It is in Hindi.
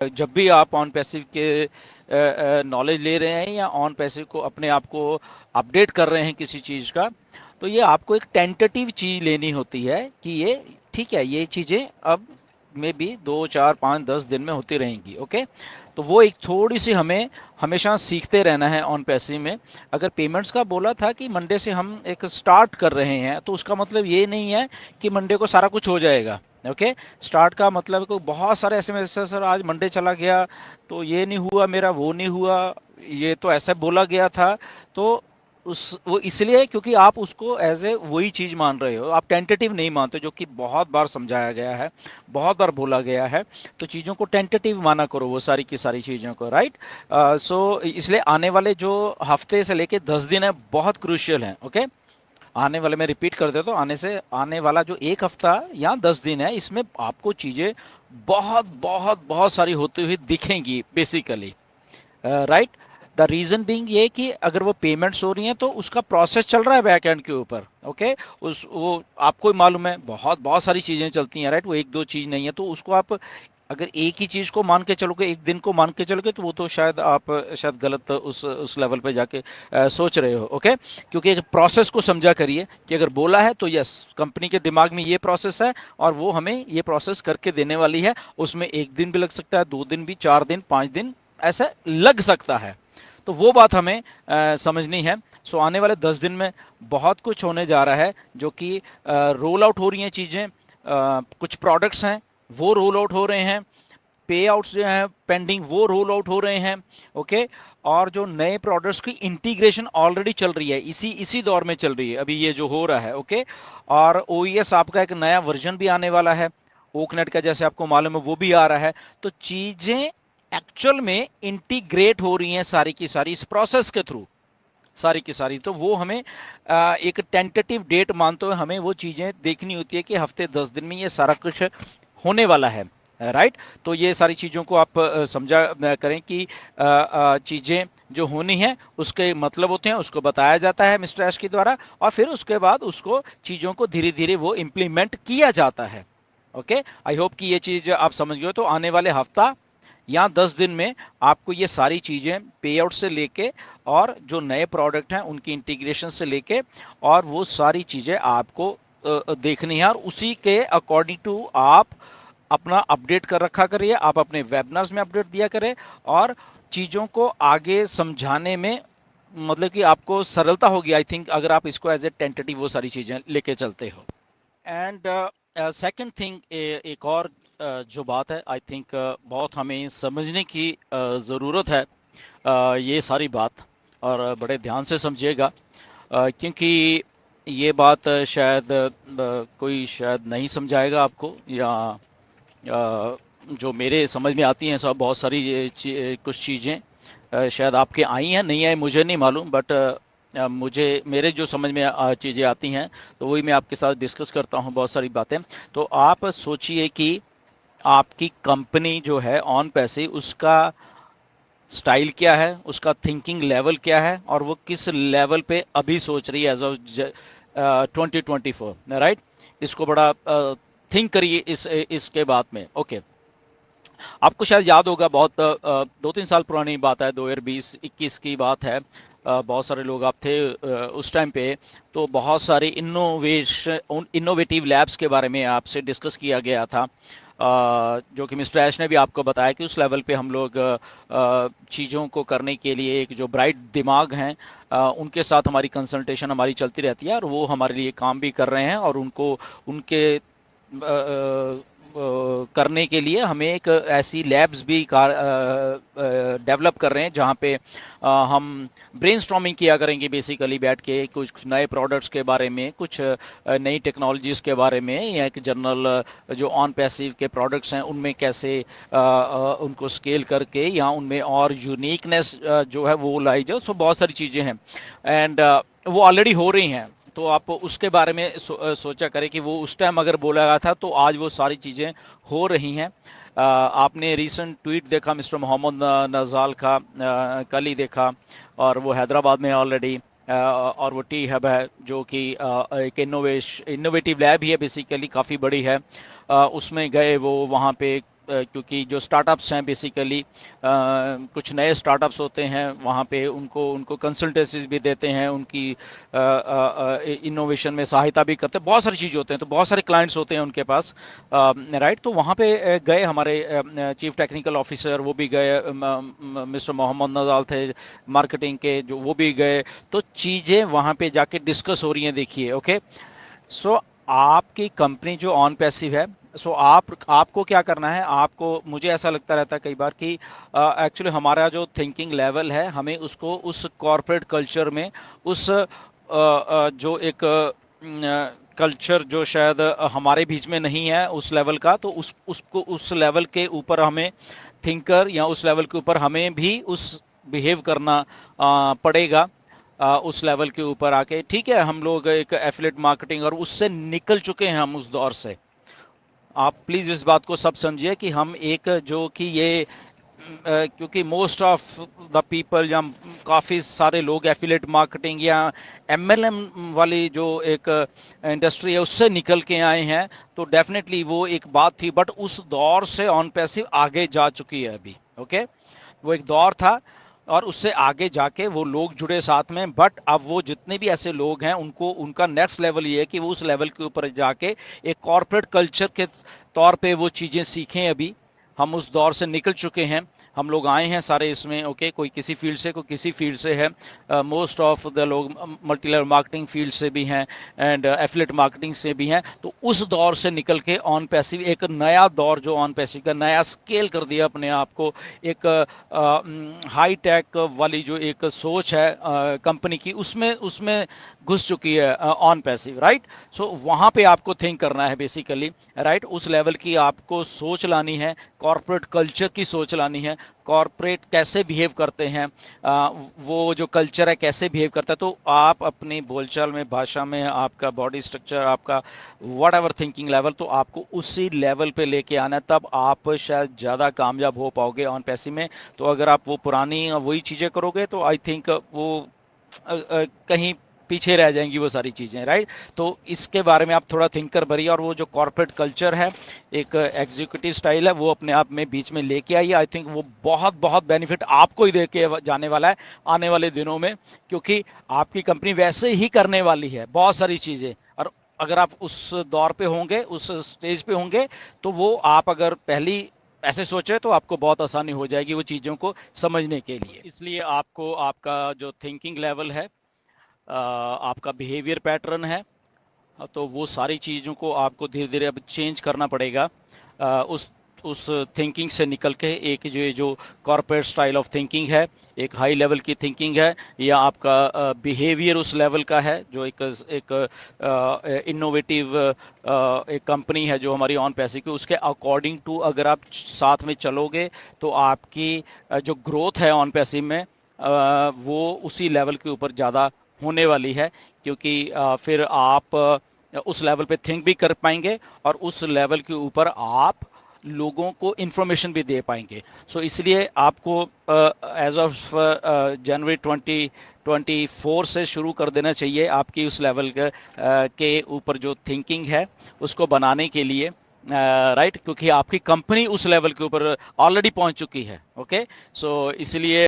जब भी आप ऑन पैसिव के नॉलेज ले रहे हैं या ऑन पैसिव को अपने आप को अपडेट कर रहे हैं किसी चीज़ का, तो ये आपको एक टेंटेटिव चीज़ लेनी होती है कि ये ठीक है, ये चीज़ें अब में भी 2 4 5 10 दिन में होती रहेंगी। ओके, तो वो एक थोड़ी सी हमें हमेशा सीखते रहना है ऑन पैसिव में। अगर पेमेंट्स का बोला था कि मंडे से हम एक स्टार्ट कर रहे हैं, तो उसका मतलब ये नहीं है कि मंडे को सारा कुछ हो जाएगा। ओके, स्टार्ट का मतलब को बहुत सारे एसएमएस है, सर आज मंडे चला गया तो ये नहीं हुआ, मेरा वो नहीं हुआ, ये तो ऐसा बोला गया था। तो उस वो इसलिए क्योंकि आप उसको एज ए वही चीज मान रहे हो, आप टेंटेटिव नहीं मानते, जो कि बहुत बार समझाया गया है, बहुत बार बोला गया है। तो चीज़ों को टेंटेटिव माना करो, वो सारी की सारी चीज़ों को, राइट। सो इसलिए आने वाले जो हफ्ते से लेके 10 दिन है बहुत क्रूशियल है। ओके, आने वाले, मैं रिपीट कर देता हूँ, आने वाला जो एक हफ्ता या 10 दिन है, इसमें आपको चीजें बहुत बहुत बहुत सारी होती हुई दिखेंगी basically, right. The reason being ये कि अगर वो पेमेंट्स हो रही हैं तो उसका प्रोसेस चल रहा है बैक एंड के ऊपर। ओके, उस वो आपको मालूम है बहुत बहुत सारी चीजें चलती हैं, राइट। वो एक दो चीज नहीं है, तो उसको आप अगर एक ही चीज को मान के चलोगे, एक दिन को मान के चलोगे, तो वो तो शायद आप शायद गलत उस लेवल पे जाके सोच रहे हो। ओके, क्योंकि एक प्रोसेस को समझा करिए कि अगर बोला है तो यस, कंपनी के दिमाग में ये प्रोसेस है और वो हमें ये प्रोसेस करके देने वाली है। उसमें एक दिन भी लग सकता है, 2 दिन भी, 4 दिन, 5 दिन, ऐसा लग सकता है। तो वो बात हमें समझनी है। सो आने वाले 10 दिन में बहुत कुछ होने जा रहा है, जो कि रोल आउट हो रही हैं चीज़ें। कुछ प्रोडक्ट्स हैं वो रोल आउट हो रहे हैं, पे आउट्स जो हैं पेंडिंग वो रोल आउट हो रहे हैं। ओके, और जो नए प्रोडक्ट्स की इंटीग्रेशन ऑलरेडी चल रही है, इसी इसी दौर में चल रही है अभी ये जो हो रहा है। ओके, और ओईएस आपका एक नया वर्जन भी आने वाला है, ओकनेट का, जैसे आपको मालूम है, वो भी आ रहा है। तो चीजें एक्चुअल में इंटीग्रेट हो रही हैं सारी की सारी इस प्रोसेस के थ्रू, सारी की सारी। तो वो हमें एक टेंटेटिव डेट मानते हुए हमें वो चीजें देखनी होती है कि हफ्ते 10 दिन में ये सारा कुछ होने वाला है, राइट। तो ये सारी चीज़ों को आप समझा करें कि चीज़ें जो होनी है उसके मतलब होते हैं, उसको बताया जाता है मिस्टर ऐश के द्वारा, और फिर उसके बाद उसको चीज़ों को धीरे धीरे वो इम्प्लीमेंट किया जाता है। ओके, आई होप कि ये चीज़ आप समझ गए हो। तो आने वाले हफ्ता या 10 दिन में आपको ये सारी चीज़ें पे आउट से लेके और जो नए प्रोडक्ट हैं उनकी इंटीग्रेशन से लेके और वो सारी चीज़ें आपको देखनी है, और उसी के अकॉर्डिंग टू आप अपना अपडेट कर रखा करिए, आप अपने वेबिनार्स में अपडेट दिया करें, और चीज़ों को आगे समझाने में मतलब कि आपको सरलता होगी, आई थिंक, अगर आप इसको एज ए टेंटेटिव वो सारी चीज़ें लेके चलते हो। एंड सेकंड थिंग, एक और जो बात है, आई थिंक बहुत हमें समझने की ज़रूरत है ये सारी बात, और बड़े ध्यान से समझिएगा, क्योंकि ये बात शायद कोई शायद नहीं समझाएगा आपको, या जो मेरे समझ में आती हैं सब बहुत सारी कुछ चीज़ें शायद आपके आई हैं, नहीं आई मुझे नहीं मालूम, बट मुझे मेरे जो समझ में चीज़ें आती हैं तो वही मैं आपके साथ डिस्कस करता हूँ बहुत सारी बातें। तो आप सोचिए कि आपकी कंपनी जो है ऑन पैसे, उसका स्टाइल क्या है, उसका थिंकिंग लेवल क्या है, और वो किस लेवल पे अभी सोच रही है एज ऑफ 2024, राइट। इसको बड़ा थिंक करिए इसके बाद में। ओके, आपको शायद याद होगा, बहुत 2 3 साल पुरानी बात है, 2020-21 की बात है। बहुत सारे लोग आप थे उस टाइम पे, तो बहुत सारे इनोवेटिव लैब्स के बारे में आपसे डिस्कस किया गया था, जो कि मिस्टर ऐश ने भी आपको बताया कि उस लेवल पे हम लोग चीज़ों को करने के लिए एक जो ब्राइट दिमाग हैं उनके साथ हमारी कंसल्टेशन हमारी चलती रहती है, और वो हमारे लिए काम भी कर रहे हैं, और उनको उनके करने के लिए हमें एक ऐसी लैब्स भी डेवलप कर रहे हैं जहाँ पे हम ब्रेनस्टॉर्मिंग किया करेंगे, बेसिकली बैठ के कुछ नए प्रोडक्ट्स के बारे में, कुछ नई टेक्नोलॉजीज़ के बारे में, या एक जनरल जो ऑन पैसिव के प्रोडक्ट्स हैं उनमें कैसे उनको स्केल करके या उनमें और यूनिकनेस जो है वो लाई जाए। सो बहुत सारी चीज़ें हैं, एंड वो ऑलरेडी हो रही हैं। तो आप उसके बारे में सोचा करें कि वो उस टाइम अगर बोला गया था तो आज वो सारी चीज़ें हो रही हैं। आपने रीसेंट ट्वीट देखा मिस्टर मोहम्मद नज़ाल का, कल ही देखा, और वो हैदराबाद में ऑलरेडी, और वो टी हब है जो कि एक इनोवेटिव लैब ही है, बेसिकली काफ़ी बड़ी है। उसमें गए वो, वहाँ पे क्योंकि जो स्टार्टअप्स हैं बेसिकली कुछ नए स्टार्टअप्स होते हैं, वहाँ पे उनको उनको कंसल्टेंसीज भी देते हैं, उनकी इनोवेशन में सहायता भी करते हैं, बहुत सारी चीज़ होते हैं, तो बहुत सारे क्लाइंट्स होते हैं उनके पास, राइट। तो वहाँ पे गए हमारे चीफ टेक्निकल ऑफिसर, वो भी गए, मिस्टर मोहम्मद नजाल थे मार्केटिंग के, जो वो भी गए। तो चीज़ें वहाँ पे जाके डिस्कस हो रही हैं, देखिए। ओके, सो आपकी कंपनी जो ऑन पैसिव है, सो आपको क्या करना है, आपको, मुझे ऐसा लगता रहता है कई बार कि एक्चुअली हमारा जो थिंकिंग लेवल है, हमें उसको उस कॉरपोरेट कल्चर में, उस जो एक कल्चर जो शायद हमारे बीच में नहीं है उस लेवल का, तो उसको उस लेवल के ऊपर हमें थिंकर, या उस लेवल के ऊपर हमें भी उस बिहेव करना पड़ेगा, उस लेवल के ऊपर आके। ठीक है, हम लोग एक एफिलिएट मार्केटिंग और उससे निकल चुके हैं हम उस दौर से। आप प्लीज इस बात को सब समझिए कि हम एक जो कि ये क्योंकि मोस्ट ऑफ द पीपल, या काफ़ी सारे लोग एफिलेट मार्केटिंग या एमएलएम वाली जो एक इंडस्ट्री है उससे निकल के आए हैं, तो डेफिनेटली वो एक बात थी, बट उस दौर से ऑन पैसिव आगे जा चुकी है अभी। ओके, वो एक दौर था और उससे आगे जाके वो लोग जुड़े साथ में, बट अब वो जितने भी ऐसे लोग हैं उनको, उनका नेक्स्ट लेवल ये है कि वो उस लेवल के ऊपर जाके एक कॉरपोरेट कल्चर के तौर पे वो चीज़ें सीखें। अभी हम उस दौर से निकल चुके हैं, हम लोग आए हैं सारे इसमें। ओके, कोई किसी फील्ड से, कोई किसी फील्ड से है, मोस्ट ऑफ द लोग मल्टी लेवल मार्केटिंग फील्ड से भी हैं एंड एफिलिएट मार्केटिंग से भी हैं। तो उस दौर से निकल के ऑन पैसिव एक नया दौर, जो ऑन पैसिव का नया स्केल कर दिया अपने आप को, एक हाई टेक वाली जो एक सोच है कंपनी की, उसमें उसमें घुस चुकी है ऑन पैसिव, राइट। सो वहाँ पे आपको थिंक करना है बेसिकली, राइट। उस लेवल की आपको सोच लानी है, कॉरपोरेट कल्चर की सोच लानी है, कॉरपोरेट कैसे बिहेव करते हैं, वो जो कल्चर है कैसे बिहेव करता है। तो आप अपनी बोलचाल में, भाषा में, आपका बॉडी स्ट्रक्चर, आपका वट एवर थिंकिंग लेवल, तो आपको उसी लेवल पे लेके आना है, तब आप शायद ज़्यादा कामयाब हो पाओगे ऑन पैसिव में। तो अगर आप वो पुरानी वही चीज़ें करोगे तो आई थिंक वो कहीं पीछे रह जाएंगी वो सारी चीज़ें, राइट। तो इसके बारे में आप थोड़ा थिंकर भरिए, और वो जो कॉर्पोरेट कल्चर है, एक एग्जीक्यूटिव स्टाइल है, वो अपने आप में बीच में लेके आइए। आई थिंक वो बहुत बहुत बेनिफिट आपको ही दे के जाने वाला है आने वाले दिनों में, क्योंकि आपकी कंपनी वैसे ही करने वाली है बहुत सारी चीज़ें। और अगर आप उस दौर पे होंगे, उस स्टेज पे होंगे, तो वो आप अगर पहली ऐसे सोचे तो आपको बहुत आसानी हो जाएगी वो चीज़ों को समझने के लिए। इसलिए आपको आपका जो थिंकिंग लेवल है, आपका बिहेवियर पैटर्न है, तो वो सारी चीज़ों को आपको धीरे धीरे अब चेंज करना पड़ेगा। उस थिंकिंग से निकल के एक जो कॉर्पोरेट स्टाइल ऑफ थिंकिंग है, एक हाई लेवल की थिंकिंग है, या आपका बिहेवियर उस लेवल का है, जो एक इनोवेटिव एक कंपनी है जो हमारी ऑन पैसे की, उसके अकॉर्डिंग टू अगर आप साथ में चलोगे, तो आपकी जो ग्रोथ है ऑन पैसे में, वो उसी लेवल के ऊपर ज़्यादा होने वाली है, क्योंकि फिर आप उस लेवल पे थिंक भी कर पाएंगे, और उस लेवल के ऊपर आप लोगों को इंफॉर्मेशन भी दे पाएंगे। सो इसलिए आपको एज ऑफ जनवरी 2024 से शुरू कर देना चाहिए आपकी उस लेवल के ऊपर जो थिंकिंग है उसको बनाने के लिए, राइट, क्योंकि आपकी कंपनी उस लेवल के ऊपर ऑलरेडी पहुंच चुकी है। ओके, सो इसलिए